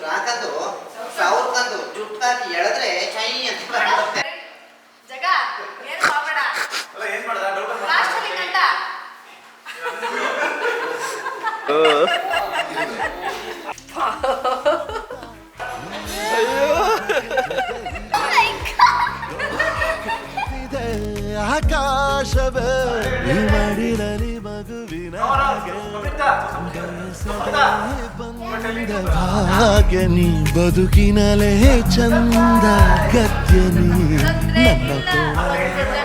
ಹಾಕಂದು ಸಾವಿರಕ್ಕಂದು ಜುಟ್ಟು ಹಾಕಿ ಎಳೆದ್ರೆ ಚೈ ಅಂತ ಬರುತ್ತೆ. ಜಗ ಏನು ಮಾಡಬೇಡ. ಏನು ಮಾಡ್ದ ಡೌಟ್ ಲಾಸ್ಟಲ್ಲಿ ಕಂಡ ಆಕಾಶವೇ ಮಡಿಲಲಿ ಮಗುವಿನ ಭಾಗ್ಯ ನೀ ಬದುಕಿನಲೇ ಚಂದ ಗತ್ಯ ನೀ ನನ್ನ